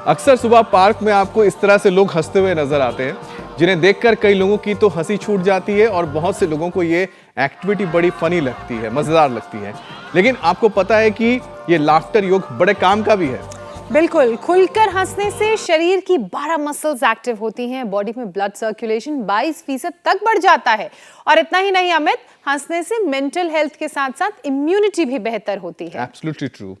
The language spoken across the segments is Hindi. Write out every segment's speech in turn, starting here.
अक्सर सुबह पार्क में आपको इस तरह से लोग हंसते हुए नजर आते हैं, जिन्हें देखकर कई लोगों की तो हंसी छूट जाती है और बहुत से लोगों को ये एक्टिविटी बड़ी फनी लगती है, मजेदार लगती है। लेकिन आपको पता है कि ये लाफ्टर योग बड़े काम का भी है। बिल्कुल, खुलकर हंसने से शरीर की 12 मसल्स एक्टिव होती हैं, बॉडी में ब्लड सर्कुलेशन 22% तक बढ़ जाता है। और इतना ही नहीं अमित, हंसने से मेंटल हेल्थ के साथ साथ इम्यूनिटी भी बेहतर होती है। Absolutely true.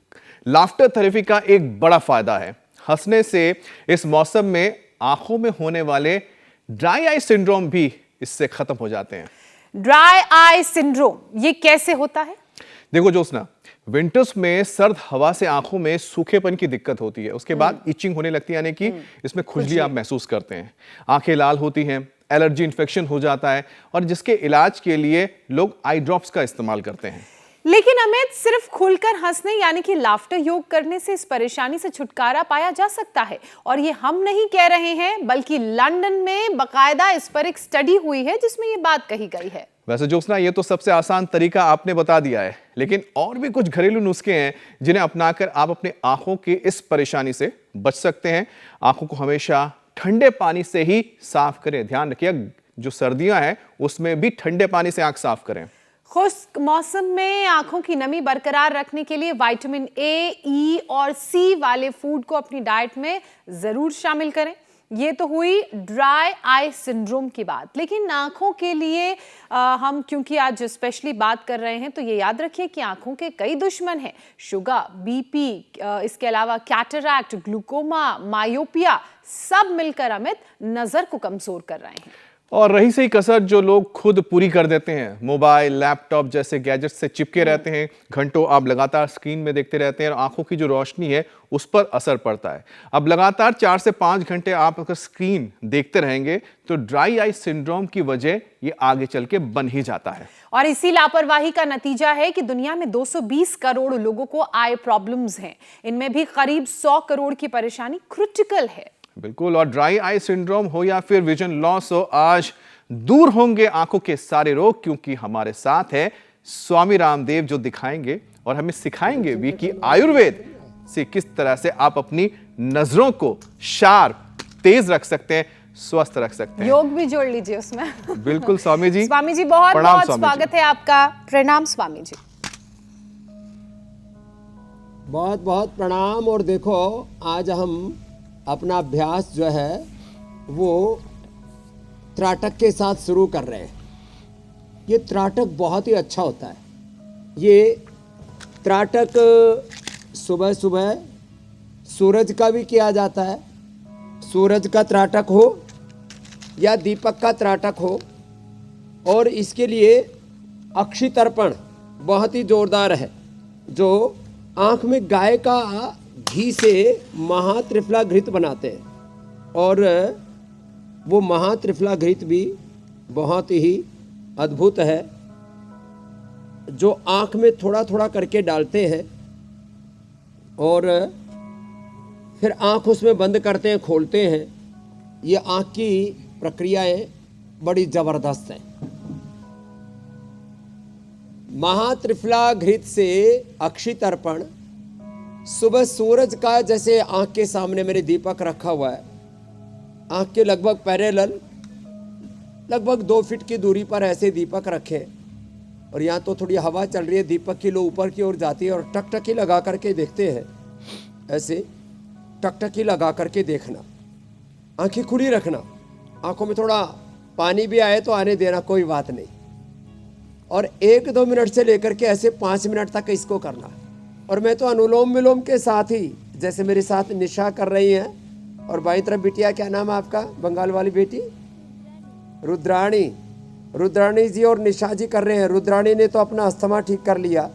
लाफ्टर थेरेपी का एक बड़ा फायदा है, हंसने से इस मौसम में आंखों में होने वाले ड्राई आई सिंड्रोम भी इससे खत्म हो जाते हैं। ड्राई आई सिंड्रोम ये कैसे होता है? देखो जोस्ना, विंटर्स में सर्द हवा से आंखों में सूखेपन की दिक्कत होती है, उसके बाद इचिंग होने लगती है, यानी कि इसमें खुजली आप महसूस करते हैं, आंखें लाल होती हैं, एलर्जी इन्फेक्शन हो जाता है और जिसके इलाज के लिए लोग आई ड्रॉप्स का इस्तेमाल करते हैं। लेकिन अमित, सिर्फ खुलकर हंसने यानी कि लाफ्टर योग करने से इस परेशानी से छुटकारा पाया जा सकता है। और ये हम नहीं कह रहे हैं, बल्कि लंदन में बाकायदा इस पर एक स्टडी हुई है जिसमें ये बात कही गई है। वैसे जोस्ना, ये तो सबसे आसान तरीका आपने बता दिया है, लेकिन और भी कुछ घरेलू नुस्खे हैं जिन्हें अपनाकर आप अपने आंखों की इस परेशानी से बच सकते हैं। आंखों को हमेशा ठंडे पानी से ही साफ करें। ध्यान रखिए, जो सर्दियां हैं उसमें भी ठंडे पानी से आंख साफ करें। खुश्क मौसम में आंखों की नमी बरकरार रखने के लिए विटामिन ए, ई और सी वाले फूड को अपनी डाइट में जरूर शामिल करें। ये तो हुई ड्राई आई सिंड्रोम की बात। लेकिन आंखों के लिए हम क्योंकि आज स्पेशली बात कर रहे हैं, तो ये याद रखिए कि आंखों के कई दुश्मन हैं। शुगर, बीपी, इसके अलावा कैटरैक्ट, ग्लूकोमा, मायोपिया, सब मिलकर अमित नजर को कमजोर कर रहे हैं। और रही सही कसर जो लोग खुद पूरी कर देते हैं, मोबाइल, लैपटॉप जैसे गैजेट से चिपके रहते हैं, घंटों आप लगातार स्क्रीन में देखते रहते हैं और आंखों की जो रोशनी है उस पर असर पड़ता है। अब लगातार 4 से 5 घंटे आप अगर स्क्रीन देखते रहेंगे तो ड्राई आई सिंड्रोम की वजह ये आगे चल के बन ही जाता है। और इसी लापरवाही का नतीजा है कि दुनिया में 220 करोड़ लोगों को आई प्रॉब्लम्स हैं। इनमें भी करीब 100 करोड़ की परेशानी क्रिटिकल है। बिल्कुल, और ड्राई आई सिंड्रोम हो या फिर विजन लॉस हो, आज दूर होंगे आंखों के सारे रोग, क्योंकि हमारे साथ है स्वामी रामदेव जो दिखाएंगे और हमें सिखाएंगे भी कि आयुर्वेद से किस तरह से आप अपनी नजरों को शार्प, तेज रख सकते हैं, स्वस्थ रख सकते हैं। योग भी जोड़ लीजिए उसमें। बिल्कुल स्वामी जी। स्वामी जी बहुत प्रणाम बहुत स्वामी स्वागत जी। है आपका। प्रणाम स्वामी जी। बहुत बहुत प्रणाम। और देखो, आज हम अपना अभ्यास जो है वो त्राटक के साथ शुरू कर रहे हैं। ये त्राटक बहुत ही अच्छा होता है। ये त्राटक सुबह सुबह सूरज का भी किया जाता है, सूरज का त्राटक हो या दीपक का त्राटक हो। और इसके लिए अक्षि तर्पण बहुत ही जोरदार है, जो आँख में गाय का घी से महात्रिफला घृत बनाते हैं। और वो महात्रिफला घृत भी बहुत ही अद्भुत है, जो आँख में थोड़ा थोड़ा करके डालते हैं और फिर आँख उसमें बंद करते हैं, खोलते हैं। ये आँख की प्रक्रियाएं बड़ी ज़बरदस्त हैं। महात्रिफला घृत से अक्षि तर्पण, सुबह सूरज का जैसे आँख के सामने मेरे दीपक रखा हुआ है, आँख के लगभग पैरेलल, लगभग 2 फीट की दूरी पर ऐसे दीपक रखें। और यहाँ तो थोड़ी हवा चल रही है, दीपक की लो ऊपर की ओर जाती है और टकटकी लगा करके देखते हैं। ऐसे टकटकी लगा करके देखना, आँखें खुली रखना, आँखों में थोड़ा पानी भी आए तो आने देना, कोई बात नहीं। और 1-2 मिनट से लेकर के ऐसे 5 मिनट तक इसको करना। और मैं तो अनुलोम विलोम के साथ ही, जैसे मेरे साथ निशा कर रही हैं, और बाई तरफ बिटिया, क्या नाम है आपका, बंगाल वाली बेटी रुद्राणी, रुद्राणी जी और निशा जी कर रहे हैं। रुद्राणी ने तो अपना अस्थमा ठीक कर लिया,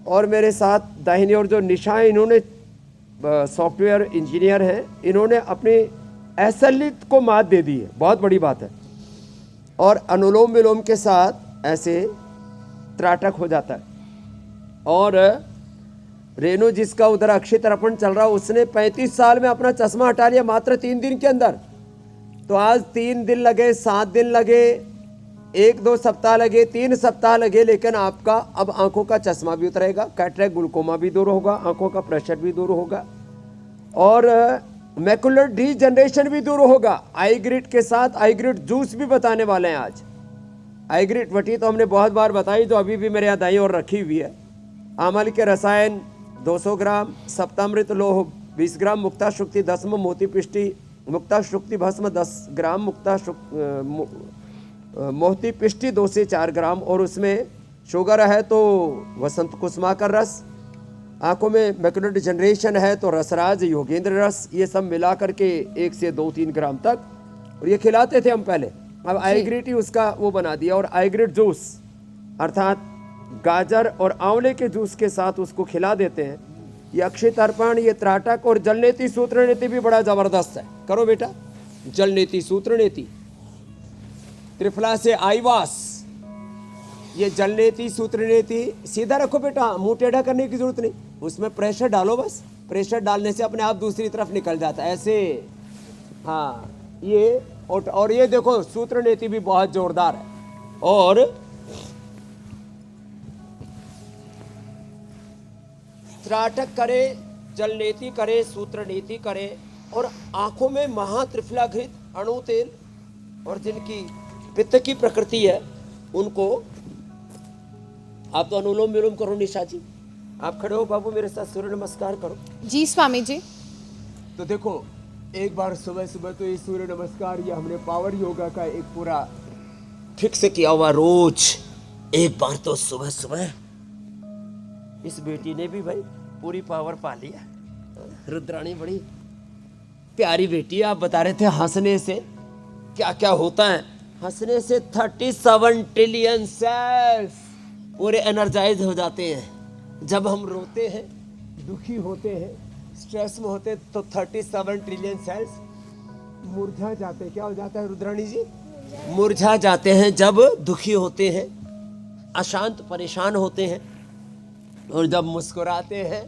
और मेरे साथ दाहिनी ओर जो निशा है, इन्होंने सॉफ्टवेयर इंजीनियर हैं, इन्होंने अपनी असलियत को मात दे दी है, बहुत बड़ी बात है। और अनुलोम विलोम के साथ ऐसे त्राटक हो जाता है। और रेणु जिसका उधर अक्षय तर्पण चल रहा, उसने 35 साल में अपना चश्मा हटा लिया मात्र 3 दिन के अंदर। तो आज 3 दिन लगे, 7 दिन लगे, 1-2 सप्ताह लगे, 3 सप्ताह लगे, लेकिन आपका अब आंखों का चश्मा भी उतरेगा, कैटरेक्ट ग्लूकोमा भी दूर होगा, आंखों का प्रेशर भी दूर होगा और मैकुलर डीजनरेशन भी दूर होगा। आई ग्रिड के साथ आई ग्रिड जूस भी बताने वाले हैं आज। आई ग्रिड वटी तो हमने बहुत बार बताई, जो अभी भी मेरे यहाँ दाई और रखी हुई है। आमल के रसायन 200 ग्राम, सप्तामृत लोह 20 ग्राम, मुक्ता शुक्ति 10, मोती पिष्टि मुक्ता शुक्ति भस्म 10 ग्राम, मोती पिष्टि 2 से 4 ग्राम, और उसमें शुगर है तो वसंत कुसुमा का रस, आंखों में मैकुलर डिजनरेशन है तो रसराज योगेंद्र रस, ये सब मिला करके 1 से 2-3 ग्राम तक, और ये खिलाते थे हम पहले। अब आईग्रिड ही उसका वो बना दिया, और आईग्रिड जूस अर्थात गाजर और आंवले के जूस के साथ उसको खिला देते हैं। ये अक्षय तर्पण, ये त्राटक और जल नीति सूत्र नीति भी बड़ा जबरदस्त है। करो बेटा, जल नीति सूत्र नीति, त्रिफला से आईवास, ये जल नीति सूत्र नीति सीधा रखो बेटा, मुंह टेढ़ा करने की जरूरत नहीं, उसमें प्रेशर डालो, बस प्रेशर डालने से अपने आप दूसरी तरफ निकल जाता है ऐसे। हाँ, ये और ये देखो सूत्र नीति भी बहुत जोरदार है। और त्राटक करे, जल नीति करे, सूत्र नीति करे, और आंखों में महात्रिफलाघृत अणु तेल, और जिनकी पित्त की प्रकृति है उनको आप तो अनुलोम विलोम करो। निशा जी आप खड़े हो, बाबू मेरे साथ सूर्य नमस्कार करो। जी स्वामी जी। तो देखो, एक बार सुबह सुबह तो ये सूर्य नमस्कार, ये हमने पावर योगा का एक पूरा फिक्स किया हुआ, रोज एक बार तो सुबह सुबह। इस बेटी ने भी भाई पूरी पावर पा लिया। रुद्राणी बड़ी प्यारी बेटी, आप बता रहे थे हंसने से क्या क्या होता है। हंसने से 37 ट्रिलियन सेल्स पूरे एनर्जाइज हो जाते हैं। जब हम रोते हैं, दुखी होते हैं, स्ट्रेस में होते हैं, तो 37 ट्रिलियन सेल्स मुरझा जाते हैं। क्या हो जाता है रुद्राणी जी? मुरझा जाते हैं जब दुखी होते हैं, अशांत परेशान होते हैं। और जब मुस्कुराते हैं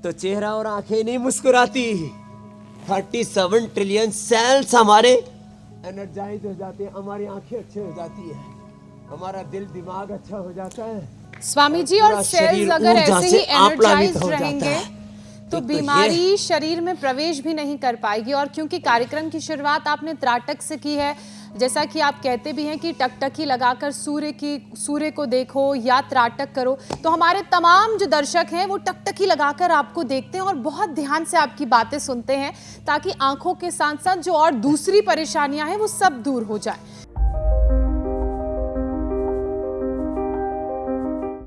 तो चेहरा और आंखें नहीं मुस्कुराती। 37 ट्रिलियन सेल्स हमारे एनर्जाइज हो जाते हैं, हमारी आंखें अच्छी हो जाती है, हमारा दिल दिमाग अच्छा हो जाता है स्वामी जी। और सेल्स अगर ऐसे ही एनर्जाइज रहेंगे तो बीमारी शरीर में प्रवेश भी नहीं कर पाएगी। और क्योंकि कार्यक्रम की शुरुआत आपने त्राटक से की है, जैसा कि आप कहते भी हैं कि टकटकी लगाकर सूर्य को देखो या त्राटक करो, तो हमारे तमाम जो दर्शक हैं वो टकटकी लगाकर आपको देखते हैं और बहुत ध्यान से आपकी बातें सुनते हैं, ताकि आंखों के साथ साथ जो और दूसरी परेशानियां हैं वो सब दूर हो जाए।